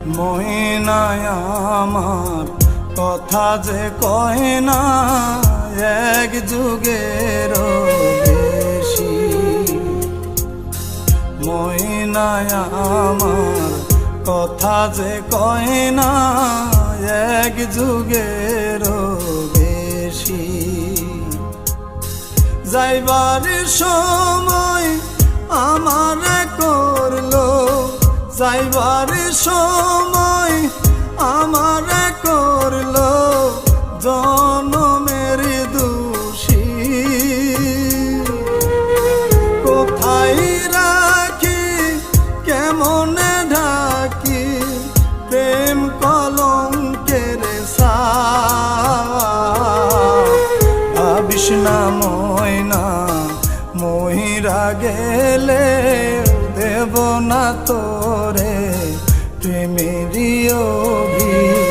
মহিনায় আমার কথা যে কয় না এক যুগেরও বেশি। মহিনায় আমার কথা যে কয় না এক যুগেরও বেশি। যাইবার সময় আমার করলো, যাইবার সময় আমার করলো জনমের দোষী। কোথায় রাখি কেমনে ঢাকি প্রেম কলঙ্কের ছাপ। ভাবিস না ময়না মহিরা গেলে দেব না তোরে প্রেমেরই অভিশাপ।